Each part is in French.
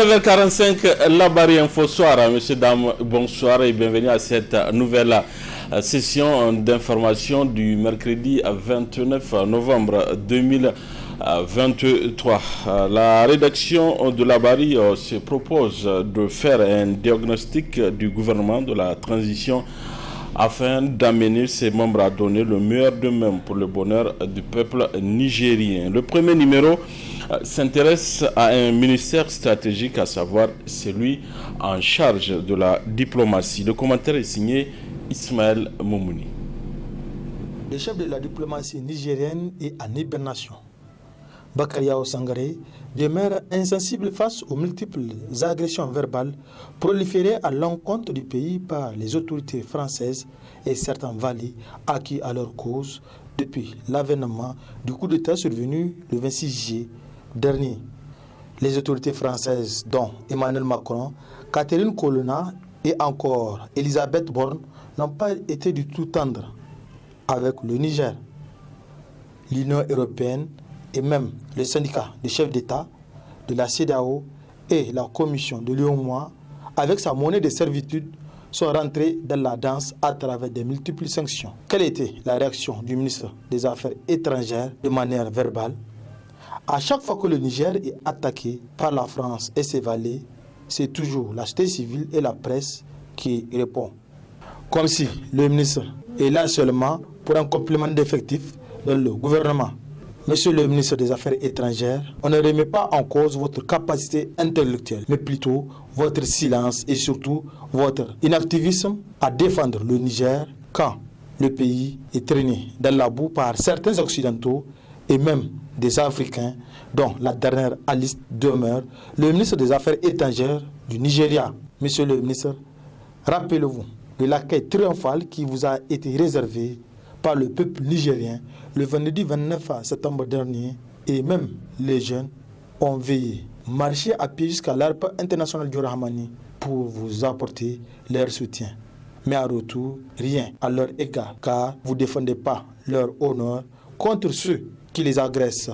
19h45, la Barry Info Soir. Messieurs, dames, bonsoir et bienvenue à cette nouvelle session d'information du mercredi 29 novembre 2023. La rédaction de la Barry se propose de faire un diagnostic du gouvernement de la transition afin d'amener ses membres à donner le meilleur d'eux-mêmes pour le bonheur du peuple nigérien. Le premier numéro s'intéresse à un ministère stratégique, à savoir celui en charge de la diplomatie. Le commentaire est signé Ismaël Moumouni. Le chef de la diplomatie nigérienne est en hibernation. Bakary Yao Sangaré demeure insensible face aux multiples agressions verbales proliférées à l'encontre du pays par les autorités françaises et certains valets acquis à leur cause depuis l'avènement du coup d'État survenu le 26 juillet dernier. Les autorités françaises, dont Emmanuel Macron, Catherine Colonna et encore Elisabeth Borne, n'ont pas été du tout tendres avec le Niger. L'Union européenne et même le syndicat des chefs d'État de la CEDEAO et la commission de l'UEMOA, avec sa monnaie de servitude, sont rentrés dans la danse à travers de multiples sanctions. Quelle était la réaction du ministre des Affaires étrangères de manière verbale? À chaque fois que le Niger est attaqué par la France et ses valets, c'est toujours la société civile et la presse qui répond. Comme si le ministre est là seulement pour un complément d'effectifs dans le gouvernement. Monsieur le ministre des Affaires étrangères, on ne remet pas en cause votre capacité intellectuelle, mais plutôt votre silence et surtout votre inactivisme à défendre le Niger quand le pays est traîné dans la boue par certains Occidentaux et même des Africains, dont la dernière liste demeure le ministre des Affaires étrangères du Nigeria. Monsieur le ministre, rappelez-vous de l'accueil triomphal qui vous a été réservé par le peuple nigérien le vendredi 29 septembre dernier, et même les jeunes ont veillé, marché à pied jusqu'à l'aéroport international du Rahmani pour vous apporter leur soutien. Mais en retour, rien à leur égard, car vous ne défendez pas leur honneur contre ceux qui les agressent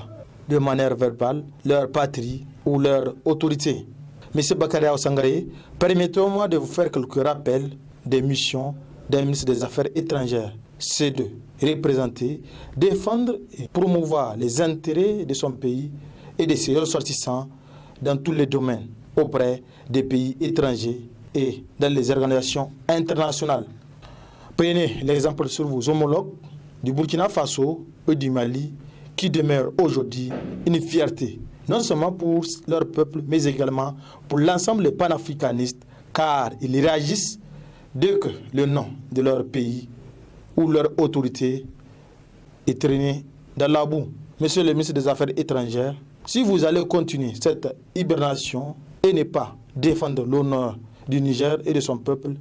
de manière verbale, leur patrie ou leur autorité. Monsieur Bakary Yao Sangaré, permettez-moi de vous faire quelques rappels des missions d'un ministre des Affaires étrangères. C'est de représenter, défendre et promouvoir les intérêts de son pays et de ses ressortissants dans tous les domaines, auprès des pays étrangers et dans les organisations internationales. Prenez l'exemple sur vos homologues du Burkina Faso et du Mali, qui demeurent aujourd'hui une fierté, non seulement pour leur peuple, mais également pour l'ensemble des panafricanistes, car ils réagissent dès que le nom de leur pays ou leur autorité est traîné dans la boue. Monsieur le ministre des Affaires étrangères, si vous allez continuer cette hibernation et ne pas défendre l'honneur du Niger et de son peuple,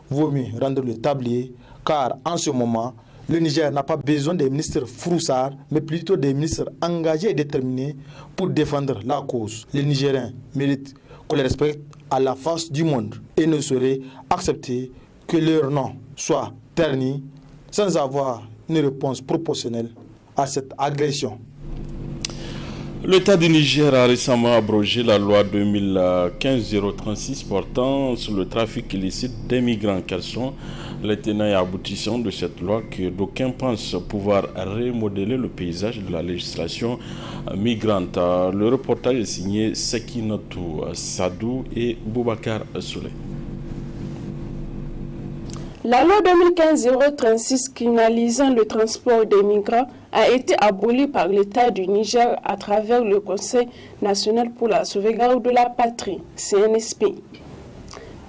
vaut mieux rendre le tablier, car en ce moment, le Niger n'a pas besoin des ministres froussards, mais plutôt des ministres engagés et déterminés pour défendre la cause. Les Nigériens méritent qu'on les respecte à la face du monde et ne sauraient accepter que leur nom soit terni sans avoir une réponse proportionnelle à cette agression. L'État du Niger a récemment abrogé la loi 2015-036 portant sur le trafic illicite des migrants. Quels sont les tenants et aboutissants de cette loi que d'aucuns pensent pouvoir remodeler le paysage de la législation migrante? Le reportage est signé Sekinotou Sadou et Boubacar Souley. La loi 2015-036 criminalisant le transport des migrants a été abolie par l'État du Niger à travers le Conseil national pour la sauvegarde de la patrie, CNSP.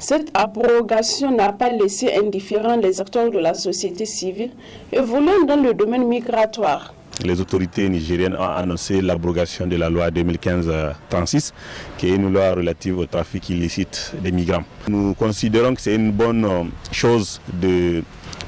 Cette abrogation n'a pas laissé indifférents les acteurs de la société civile évoluant dans le domaine migratoire. Les autorités nigériennes ont annoncé l'abrogation de la loi 2015-36, qui est une loi relative au trafic illicite des migrants. Nous considérons que c'est une bonne chose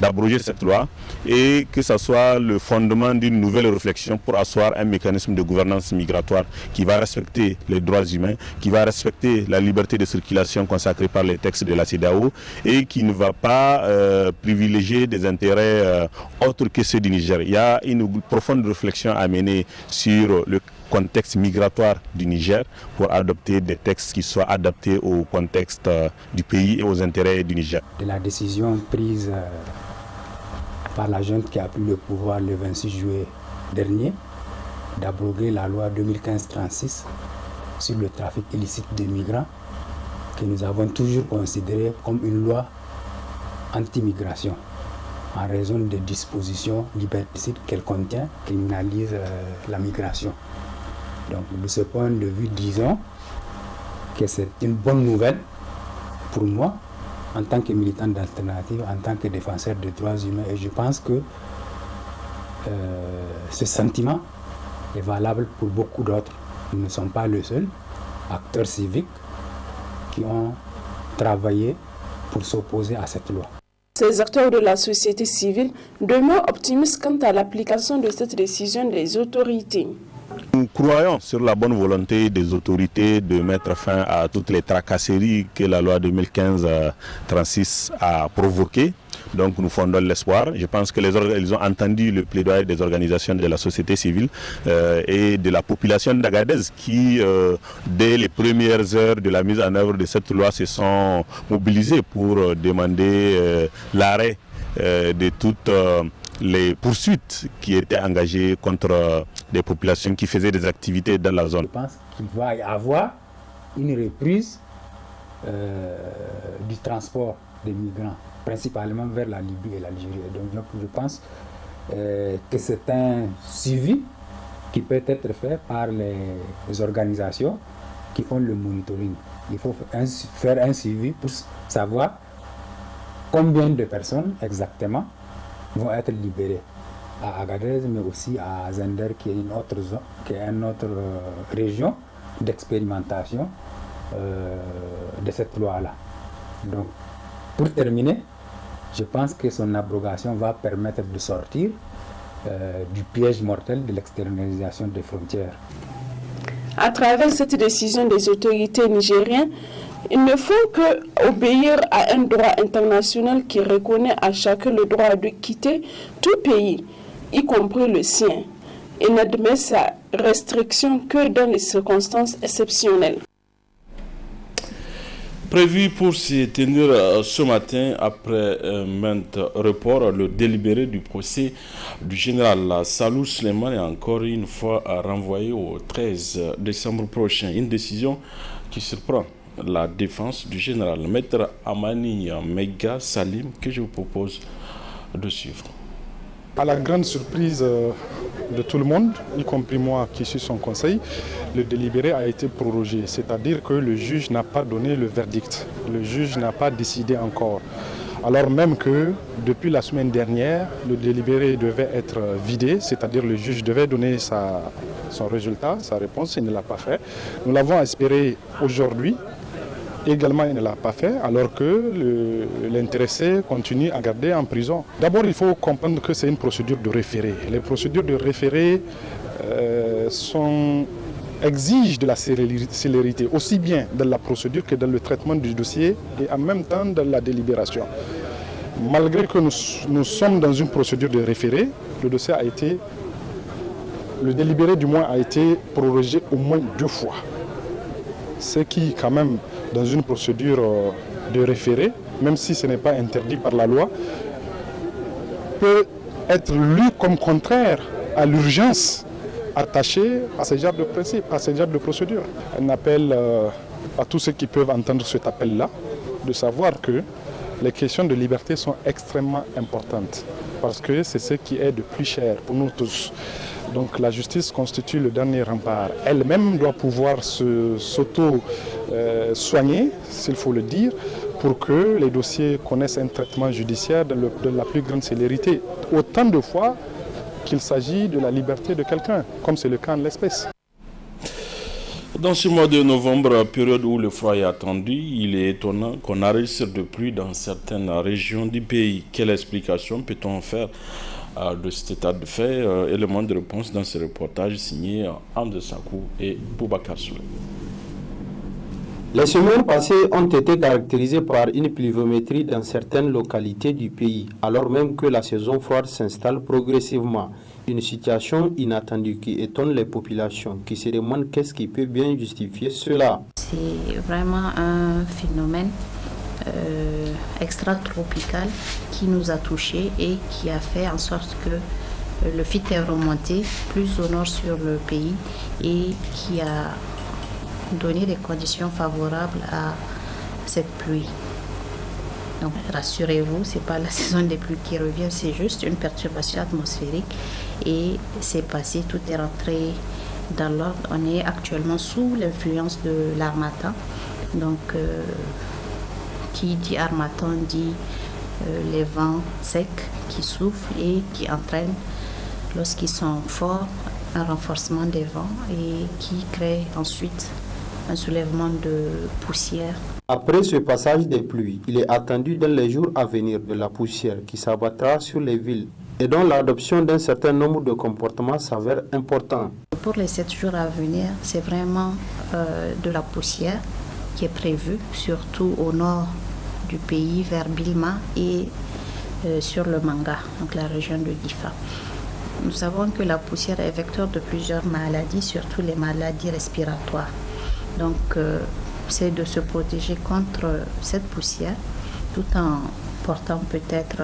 d'abroger cette loi et que ce soit le fondement d'une nouvelle réflexion pour asseoir un mécanisme de gouvernance migratoire qui va respecter les droits humains, qui va respecter la liberté de circulation consacrée par les textes de la CEDEAO et qui ne va pas privilégier des intérêts autres que ceux du Niger. Il y a une profonde réflexion à mener sur le contexte migratoire du Niger pour adopter des textes qui soient adaptés au contexte du pays et aux intérêts du Niger. De la décision prise par la junte qui a pris le pouvoir le 26 juillet dernier d'abroger la loi 2015-36 sur le trafic illicite de migrants, que nous avons toujours considéré comme une loi anti-migration, en raison des dispositions liberticides qu'elle contient, criminalise la migration. Donc de ce point de vue, disons que c'est une bonne nouvelle pour moi, en tant que militant d'alternative, en tant que défenseur des droits humains, et je pense que ce sentiment est valable pour beaucoup d'autres. Nous ne sommes pas les seuls acteurs civiques qui ont travaillé pour s'opposer à cette loi. Ces acteurs de la société civile demeurent optimistes quant à l'application de cette décision des autorités. Nous croyons sur la bonne volonté des autorités de mettre fin à toutes les tracasseries que la loi 2015-36 a provoquées. Donc nous fondons l'espoir. Je pense qu'ils ont entendu le plaidoyer des organisations de la société civile et de la population d'Agadez qui, dès les premières heures de la mise en œuvre de cette loi, se sont mobilisés pour demander l'arrêt de toutes les poursuites qui étaient engagées contre des populations qui faisaient des activités dans la zone. Je pense qu'il va y avoir une reprise du transport des migrants, principalement vers la Libye et l'Algérie. Donc je pense que c'est un suivi qui peut être fait par les organisations qui font le monitoring. Il faut faire un suivi pour savoir combien de personnes exactement vont être libérées à Agadez, mais aussi à Zender, qui est une autre zone, qui est une autre région d'expérimentation de cette loi-là. Donc, pour terminer, je pense que son abrogation va permettre de sortir du piège mortel de l'externalisation des frontières. À travers cette décision des autorités nigériennes, ils ne font que obéir à un droit international qui reconnaît à chacun le droit de quitter tout pays, y compris le sien, et n'admet sa restriction que dans les circonstances exceptionnelles. Prévu pour se tenir ce matin, après maintes reports, le délibéré du procès du général Salou Suleiman est encore une fois renvoyé au 13 décembre prochain. Une décision qui surprend la défense du général Maître Amani Mega Salim, que je vous propose de suivre. À la grande surprise de tout le monde, y compris moi qui suis son conseil, le délibéré a été prorogé, c'est-à-dire que le juge n'a pas donné le verdict, le juge n'a pas décidé encore. Alors même que depuis la semaine dernière, le délibéré devait être vidé, c'est-à-dire le juge devait donner son résultat, sa réponse, il ne l'a pas fait. Nous l'avons espéré aujourd'hui. Également, il ne l'a pas fait, alors que l'intéressé continue à garder en prison. D'abord, il faut comprendre que c'est une procédure de référé. Les procédures de référé exigent de la célérité, aussi bien dans la procédure que dans le traitement du dossier et en même temps dans la délibération. Malgré que nous sommes dans une procédure de référé, le délibéré du moins a été prorogé au moins 2 fois. Ce qui, quand même, dans une procédure de référé, même si ce n'est pas interdit par la loi, peut être lu comme contraire à l'urgence attachée à ce genre de principe, à ce genre de procédure. Un appel à tous ceux qui peuvent entendre cet appel-là, de savoir que les questions de liberté sont extrêmement importantes, parce que c'est ce qui est de plus cher pour nous tous. Donc la justice constitue le dernier rempart. Elle-même doit pouvoir s'auto-soigner, s'il faut le dire, pour que les dossiers connaissent un traitement judiciaire de la plus grande célérité. Autant de fois qu'il s'agit de la liberté de quelqu'un, comme c'est le cas en l'espèce. Dans ce mois de novembre, période où le froid est attendu, il est étonnant qu'on enregistre de pluie dans certaines régions du pays. Quelle explication peut-on faire de cet état de fait? Élément de réponse dans ce reportage signé Amde Sakou et Boubacar Soule. Les semaines passées ont été caractérisées par une pluviométrie dans certaines localités du pays, alors même que la saison froide s'installe progressivement. Une situation inattendue qui étonne les populations, qui se demandent qu'est-ce qui peut bien justifier cela. C'est vraiment un phénomène extra-tropical qui nous a touchés et qui a fait en sorte que le fit est remonté plus au nord sur le pays et qui a donné des conditions favorables à cette pluie. Donc rassurez-vous, ce n'est pas la saison des pluies qui revient, c'est juste une perturbation atmosphérique et c'est passé, tout est rentré dans l'ordre. On est actuellement sous l'influence de l'harmattan. Donc qui dit harmattan dit les vents secs qui soufflent et qui entraînent, lorsqu'ils sont forts, un renforcement des vents et qui crée ensuite un soulèvement de poussière. Après ce passage des pluies, il est attendu dans les jours à venir de la poussière qui s'abattra sur les villes et dont l'adoption d'un certain nombre de comportements s'avère important. Pour les 7 jours à venir, c'est vraiment de la poussière qui est prévue, surtout au nord du pays, vers Bilma et sur le Manga, donc la région de Difa. Nous savons que la poussière est vecteur de plusieurs maladies, surtout les maladies respiratoires. Donc, c'est de se protéger contre cette poussière tout en portant peut-être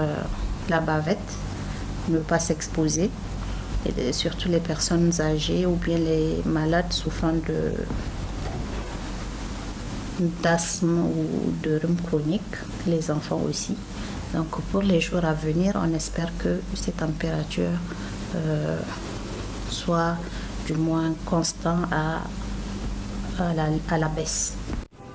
la bavette, ne pas s'exposer, et surtout les personnes âgées ou bien les malades souffrant d'asthme ou de rhume chronique, les enfants aussi. Donc, pour les jours à venir, on espère que ces températures soient du moins constantes à la baisse.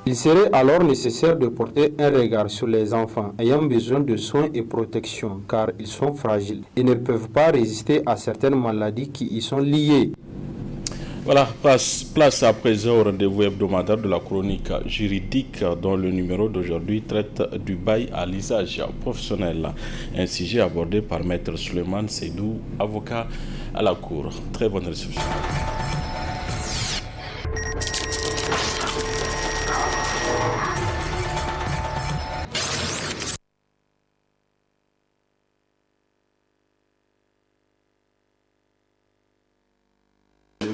Il serait alors nécessaire de porter un regard sur les enfants ayant besoin de soins et protection car ils sont fragiles et ne peuvent pas résister à certaines maladies qui y sont liées. Voilà, place à présent au rendez-vous hebdomadaire de la chronique juridique dont le numéro d'aujourd'hui traite du bail à l'usage professionnel. Un sujet abordé par Maître Suleiman Seydou, avocat à la Cour. Très bonne réception.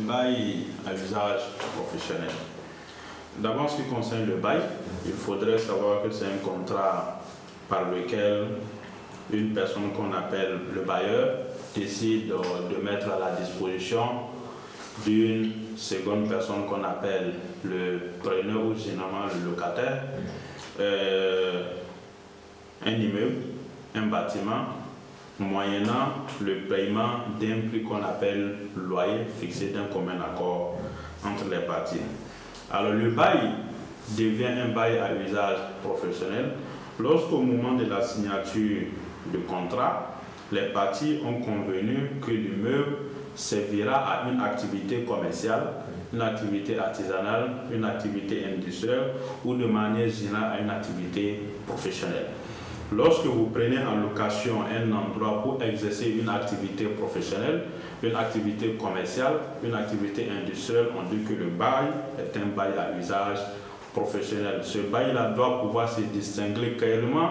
Bail à usage professionnel. D'abord, en ce qui concerne le bail, il faudrait savoir que c'est un contrat par lequel une personne qu'on appelle le bailleur décide de mettre à la disposition d'une seconde personne qu'on appelle le preneur ou généralement le locataire un immeuble, un bâtiment, moyennant le paiement d'un prix qu'on appelle loyer fixé d'un commun accord entre les parties. Alors le bail devient un bail à usage professionnel lorsqu'au moment de la signature du contrat, les parties ont convenu que l'immeuble servira à une activité commerciale, une activité artisanale, une activité industrielle ou de manière générale à une activité professionnelle. Lorsque vous prenez en location un endroit pour exercer une activité professionnelle, une activité commerciale, une activité industrielle, on dit que le bail est un bail à usage professionnel. Ce bail-là doit pouvoir se distinguer clairement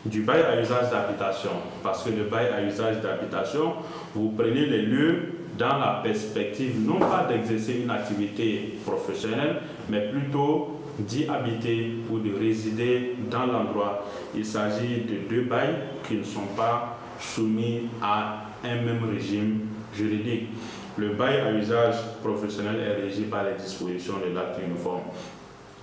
du bail à usage d'habitation. Parce que le bail à usage d'habitation, vous prenez les lieux dans la perspective non pas d'exercer une activité professionnelle, mais plutôt d'y habiter ou de résider dans l'endroit. Il s'agit de deux bails qui ne sont pas soumis à un même régime juridique. Le bail à usage professionnel est régi par les dispositions de l'acte uniforme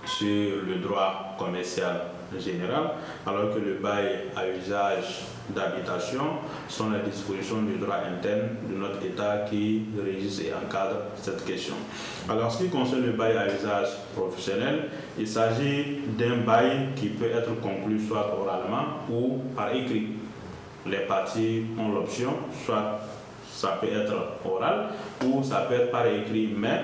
sur le droit commercial général, alors que le bail à usage d'habitation sont les dispositions du droit interne de notre État qui régissent et encadrent cette question. Alors, en ce qui concerne le bail à usage professionnel, il s'agit d'un bail qui peut être conclu soit oralement ou par écrit. Les parties ont l'option, soit ça peut être oral ou ça peut être par écrit, mais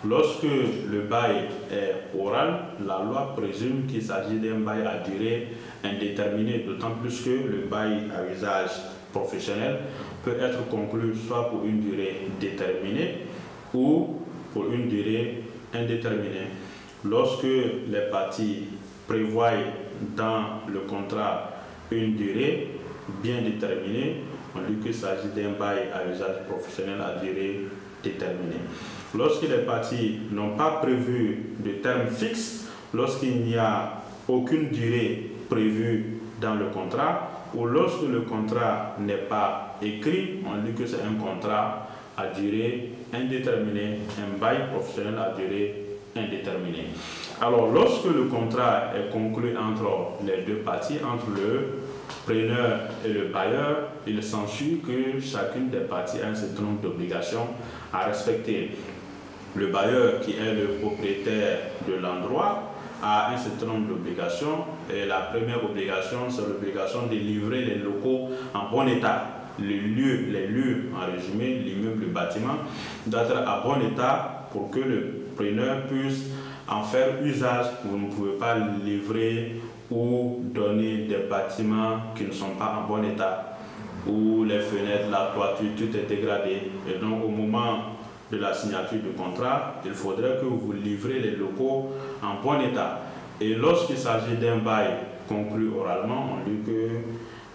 lorsque le bail est oral, la loi présume qu'il s'agit d'un bail à durée indéterminée, d'autant plus que le bail à usage professionnel peut être conclu soit pour une durée déterminée ou pour une durée indéterminée. Lorsque les parties prévoient dans le contrat une durée bien déterminée, on dit qu'il s'agit d'un bail à usage professionnel à durée déterminée. Lorsque les parties n'ont pas prévu de terme fixe, lorsqu'il n'y a aucune durée prévue dans le contrat, ou lorsque le contrat n'est pas écrit, on dit que c'est un contrat à durée indéterminée, un bail professionnel à durée indéterminée. Alors, lorsque le contrat est conclu entre les deux parties, entre le preneur et le bailleur, il s'ensuit que chacune des parties a un certain nombre d'obligations à respecter. Le bailleur, qui est le propriétaire de l'endroit, a un certain nombre d'obligations, et la première obligation, c'est l'obligation de livrer les locaux en bon état. Les lieux, en résumé, l'immeuble, le bâtiment, doit être en bon état pour que le preneur puisse en faire usage. Vous ne pouvez pas livrer ou donner des bâtiments qui ne sont pas en bon état, où les fenêtres, la toiture, tout est dégradé. Et donc, au moment de la signature du contrat, il faudrait que vous livrez les locaux en bon état. Et lorsqu'il s'agit d'un bail conclu oralement, on dit que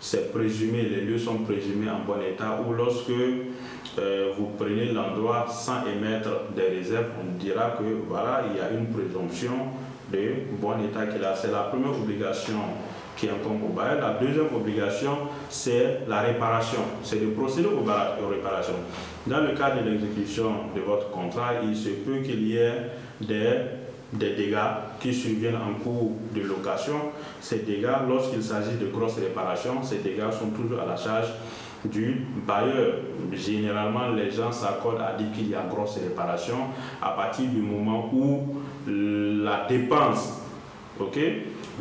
c'est présumé, les lieux sont présumés en bon état, ou lorsque vous prenez l'endroit sans émettre des réserves, on dira que voilà, il y a une présomption de bon état qu'il a. C'est la première obligation qui incombe au bailleur. La deuxième obligation, c'est la réparation, c'est de procéder aux réparations. Dans le cadre de l'exécution de votre contrat, il se peut qu'il y ait des dégâts qui surviennent en cours de location. Ces dégâts, lorsqu'il s'agit de grosses réparations, ces dégâts sont toujours à la charge du bailleur. Généralement, les gens s'accordent à dire qu'il y a grosse réparation à partir du moment où la dépense,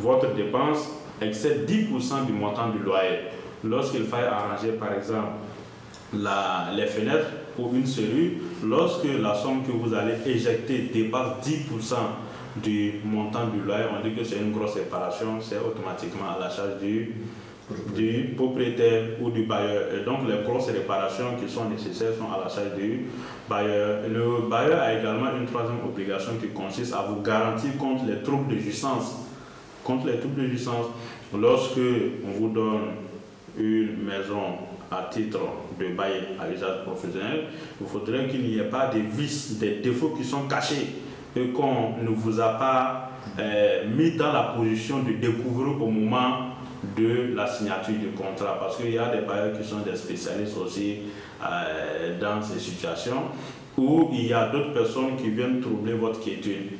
votre dépense excède 10% du montant du loyer. Lorsqu'il faille arranger, par exemple, les fenêtres ou une serrure, lorsque la somme que vous allez éjecter dépasse 10% du montant du loyer, on dit que c'est une grosse réparation, c'est automatiquement à la charge du propriétaire ou du bailleur. Et donc les grosses réparations qui sont nécessaires sont à la charge du bailleur. Le bailleur a également une troisième obligation qui consiste à vous garantir contre les troubles de jouissance. Lorsque on vous donne une maison à titre de bail à usage professionnel, il faudrait qu'il n'y ait pas de vices, des défauts qui sont cachés et qu'on ne vous a pas mis dans la position de découvrir au moment de la signature du contrat, parce qu'il y a des bailleurs qui sont des spécialistes aussi dans ces situations, où il y a d'autres personnes qui viennent troubler votre quiétude.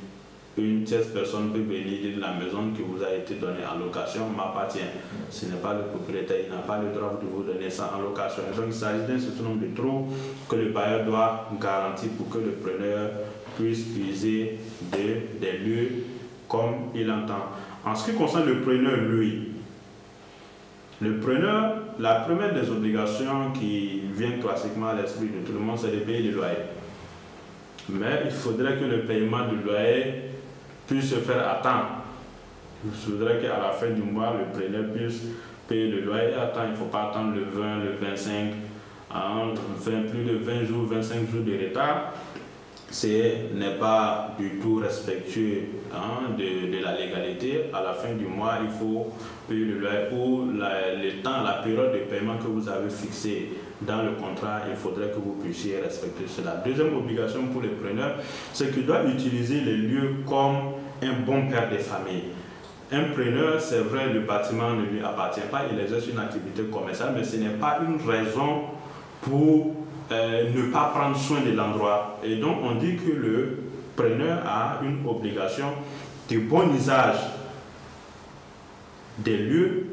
Une tierce personne peut venir dire la maison qui vous a été donnée en location m'appartient. Ce n'est pas le propriétaire, il n'a pas le droit de vous donner ça en location. Donc il s'agit d'un certain nombre de trous que le bailleur doit garantir pour que le preneur puisse user des lieux comme il entend. En ce qui concerne le preneur, lui, le preneur, la première des obligations qui vient classiquement à l'esprit de tout le monde, c'est de payer le loyer. Mais il faudrait que le paiement du loyer puisse se faire à temps. Il faudrait qu'à la fin du mois, le preneur puisse payer le loyer à temps. Il ne faut pas attendre le 20, le 25, plus de 20 jours, 25 jours de retard. Ce n'est pas du tout respectueux de la légalité. À la fin du mois, il faut payer le loyer ou le temps, la période de paiement que vous avez fixée dans le contrat. Il faudrait que vous puissiez respecter cela. Deuxième obligation pour les preneurs, c'est qu'il doit utiliser les lieux comme un bon père de famille. Un preneur, c'est vrai, le bâtiment ne lui appartient pas, il exerce une activité commerciale, mais ce n'est pas une raison pour ne pas prendre soin de l'endroit. Et donc on dit que le preneur a une obligation de bon usage des lieux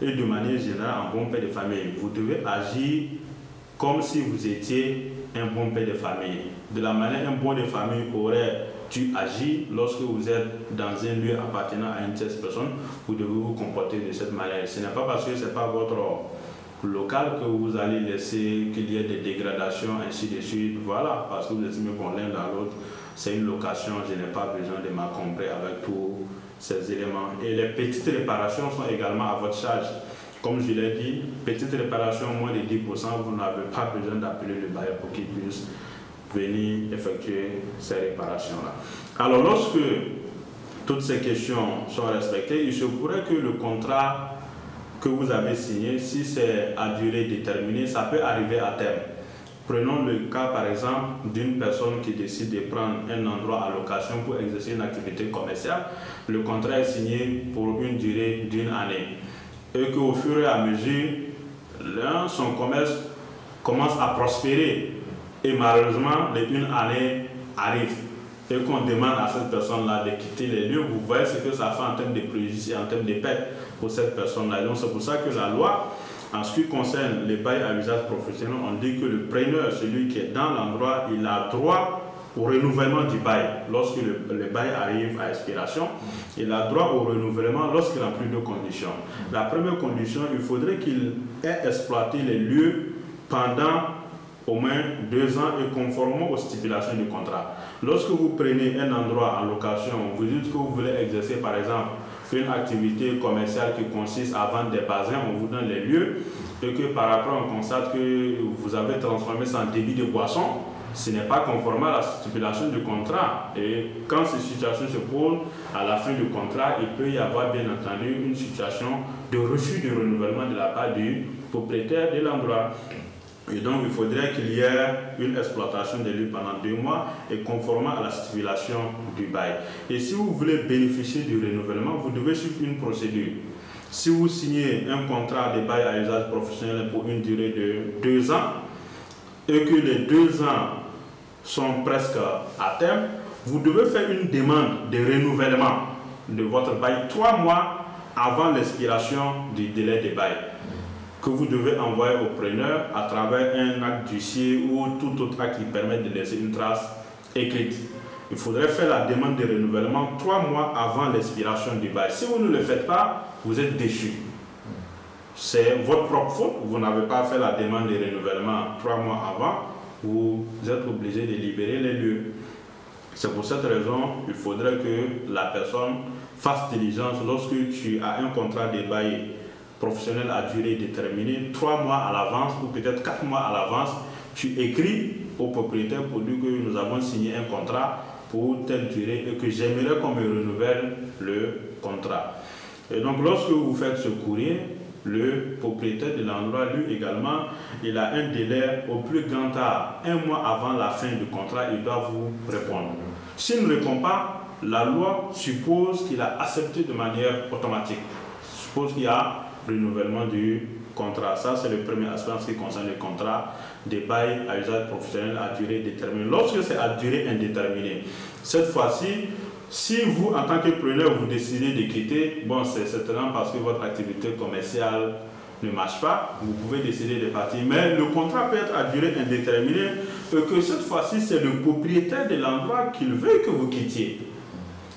et de manière générale en bon père de famille. Vous devez agir comme si vous étiez un bon père de famille. De la manière un bon père de famille aurait dû agir lorsque vous êtes dans un lieu appartenant à une tierce personne, vous devez vous comporter de cette manière. Ce n'est pas parce que ce n'est pas votre local que vous allez laisser qu'il y ait des dégradations, ainsi de suite. Voilà, parce que vous estimez qu'on l'un dans l'autre, c'est une location, je n'ai pas besoin de m'encombrer avec tous ces éléments. Et les petites réparations sont également à votre charge. Comme je l'ai dit, petites réparations, moins de 10%, vous n'avez pas besoin d'appeler le bailleur pour qu'il puisse venir effectuer ces réparations-là. Alors, lorsque toutes ces questions sont respectées, il se pourrait que le contrat que vous avez signé, si c'est à durée déterminée, ça peut arriver à terme. Prenons le cas par exemple d'une personne qui décide de prendre un endroit à location pour exercer une activité commerciale. Le contrat est signé pour une durée d'une année. Et qu'au fur et à mesure, son commerce commence à prospérer. Et malheureusement, une année arrive. Et qu'on demande à cette personne-là de quitter les lieux, vous voyez ce que ça fait en termes de préjudice et en termes de pertes pour cette personne-là. Donc c'est pour ça que la loi, en ce qui concerne les bails à usage professionnel, on dit que le preneur, celui qui est dans l'endroit, il a droit au renouvellement du bail. Lorsque le bail arrive à expiration, il a droit au renouvellement lorsqu'il remplit deux conditions. La première condition, il faudrait qu'il ait exploité les lieux pendant au moins 2 ans et conformément aux stipulations du contrat. Lorsque vous prenez un endroit en location, vous dites que vous voulez exercer par exemple une activité commerciale qui consiste à vendre des bassins, on vous donne les lieux, et que par après on constate que vous avez transformé ça en débit de boisson, ce n'est pas conforme à la stipulation du contrat. Et quand ces situations se posent, à la fin du contrat, il peut y avoir bien entendu une situation de refus de renouvellement de la part du propriétaire de l'endroit. Et donc, il faudrait qu'il y ait une exploitation des lieux pendant 2 mois et conformément à la stipulation du bail. Et si vous voulez bénéficier du renouvellement, vous devez suivre une procédure. Si vous signez un contrat de bail à usage professionnel pour une durée de 2 ans et que les 2 ans sont presque à terme, vous devez faire une demande de renouvellement de votre bail 3 mois avant l'expiration du délai de bail, que vous devez envoyer au preneur à travers un acte d'huissier ou tout autre acte qui permet de laisser une trace écrite. Il faudrait faire la demande de renouvellement 3 mois avant l'expiration du bail. Si vous ne le faites pas, vous êtes déchu. C'est votre propre faute. Vous n'avez pas fait la demande de renouvellement 3 mois avant. Vous êtes obligé de libérer les lieux. C'est pour cette raison qu'il faudrait que la personne fasse diligence lorsque tu as un contrat de bail professionnel à durée déterminée, 3 mois à l'avance ou peut-être 4 mois à l'avance, tu écris au propriétaire pour dire que nous avons signé un contrat pour telle durée et que j'aimerais qu'on me renouvelle le contrat. Et donc lorsque vous faites ce courrier, le propriétaire de l'endroit, lui également, il a un délai au plus grand tard, 1 mois avant la fin du contrat, il doit vous répondre. S'il ne répond pas, la loi suppose qu'il a accepté de manière automatique. Suppose qu'il y a renouvellement du contrat. Ça, c'est le premier aspect en ce qui concerne le contrat des bails à usage professionnel à durée déterminée. Lorsque c'est à durée indéterminée, cette fois-ci, si vous, en tant que preneur, vous décidez de quitter, bon, c'est certainement parce que votre activité commerciale ne marche pas, vous pouvez décider de partir. Mais le contrat peut être à durée indéterminée et que cette fois-ci, c'est le propriétaire de l'endroit qu'il veut que vous quittiez.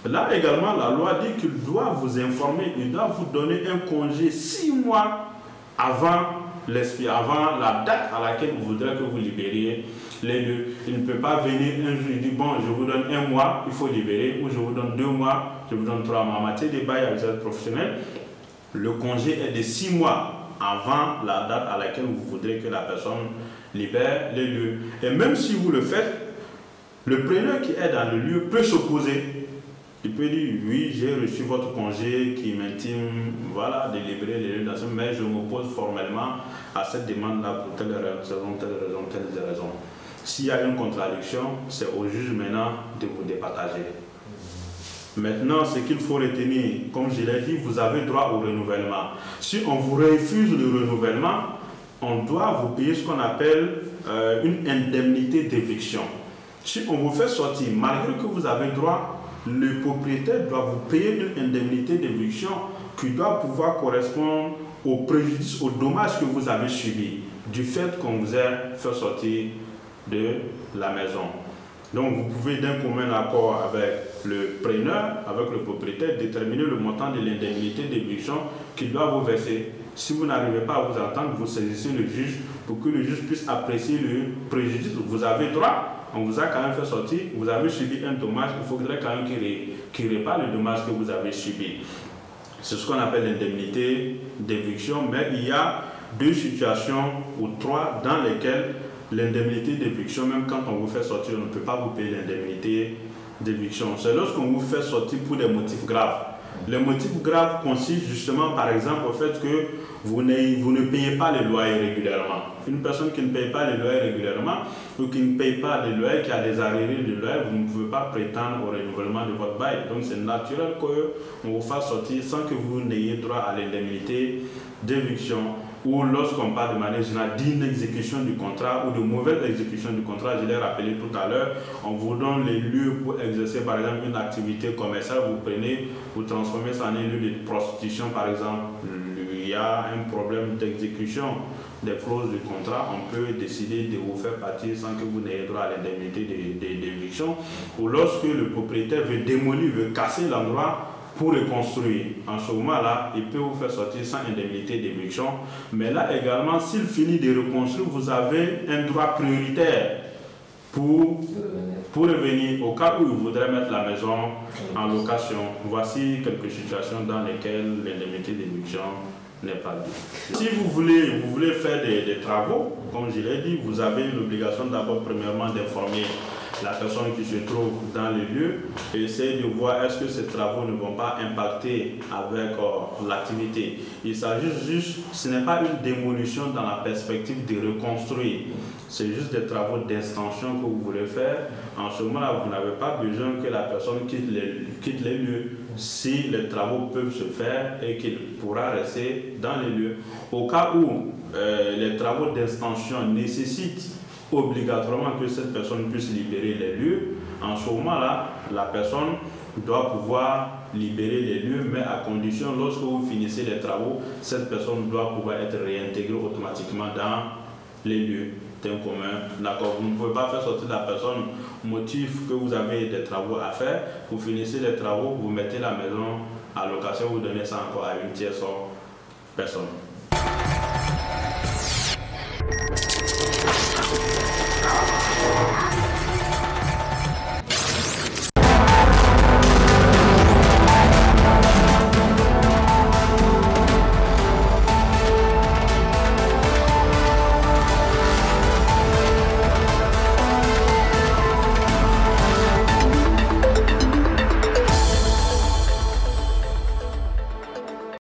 Là également, la loi dit qu'il doit vous informer, il doit vous donner un congé 6 mois avant la date à laquelle vous voudrez que vous libériez les lieux. Il ne peut pas venir un jour et dire bon, je vous donne 1 mois, il faut libérer, ou je vous donne 2 mois, je vous donne 3 mois. En matière de bail à usage professionnel, le congé est de 6 mois avant la date à laquelle vous voudrez que la personne libère les lieux. Et même si vous le faites, le preneur qui est dans le lieu peut s'opposer. Il peut dire, oui, j'ai reçu votre congé qui m'intime, voilà, de libérer les lieux, mais je m'oppose formellement à cette demande-là pour telle raison. S'il y a une contradiction, c'est au juge maintenant de vous départager. Maintenant, ce qu'il faut retenir, comme je l'ai dit, vous avez droit au renouvellement. Si on vous refuse le renouvellement, on doit vous payer ce qu'on appelle une indemnité d'éviction. Si on vous fait sortir, malgré que vous avez droit, le propriétaire doit vous payer une indemnité d'éviction qui doit pouvoir correspondre au préjudice, au dommage que vous avez subi du fait qu'on vous ait fait sortir de la maison. Donc vous pouvez d'un commun accord avec le preneur, avec le propriétaire, déterminer le montant de l'indemnité d'éviction qu'il doit vous verser. Si vous n'arrivez pas à vous entendre, vous saisissez le juge pour que le juge puisse apprécier le préjudice. Vous avez droit. On vous a quand même fait sortir, vous avez subi un dommage, il faudrait quand même qu'il répare le dommage que vous avez subi. C'est ce qu'on appelle l'indemnité d'éviction, mais il y a 2 situations ou 3 dans lesquelles l'indemnité d'éviction, même quand on vous fait sortir, on ne peut pas vous payer l'indemnité d'éviction. C'est lorsqu'on vous fait sortir pour des motifs graves. Le motif grave consiste justement par exemple au fait que vous ne payez pas les loyers régulièrement. Une personne qui ne paye pas les loyers régulièrement ou qui ne paye pas les loyers, qui a des arriérés de loyers, vous ne pouvez pas prétendre au renouvellement de votre bail. Donc c'est naturel qu'on vous fasse sortir sans que vous n'ayez droit à l'indemnité d'éviction, ou lorsqu'on parle de manière générale d'inexécution du contrat ou de mauvaise exécution du contrat, je l'ai rappelé tout à l'heure, on vous donne les lieux pour exercer par exemple une activité commerciale, vous transformez ça en un lieu de prostitution par exemple, il y a un problème d'exécution des clauses du contrat, on peut décider de vous faire partir sans que vous n'ayez droit à l'indemnité d'éviction, ou lorsque le propriétaire veut démolir, veut casser l'endroit pour reconstruire. En ce moment-là, il peut vous faire sortir sans indemnité d'éviction. Mais là également, s'il finit de reconstruire, vous avez un droit prioritaire pour revenir au cas où il voudrait mettre la maison en location. Voici quelques situations dans lesquelles l'indemnité d'éviction n'est pas due. Si vous voulez faire des travaux, comme je l'ai dit, vous avez l'obligation d'abord premièrement d'informer la personne qui se trouve dans le lieu et essayer de voir est-ce que ces travaux ne vont pas impacter avec l'activité. Il s'agit juste, ce n'est pas une démolition dans la perspective de reconstruire, c'est juste des travaux d'extension que vous voulez faire. En ce moment-là, vous n'avez pas besoin que la personne quitte les lieux si les travaux peuvent se faire et qu'il pourra rester dans les lieux. Au cas où les travaux d'extension nécessitent obligatoirement que cette personne puisse libérer les lieux, en ce moment-là, la personne doit pouvoir libérer les lieux, mais à condition, lorsque vous finissez les travaux, cette personne doit pouvoir être réintégrée automatiquement dans les lieux d'un commun. D'accord, vous ne pouvez pas faire sortir la personne motif que vous avez des travaux à faire, vous finissez les travaux, vous mettez la maison à location, vous donnez ça encore à une tierce personne.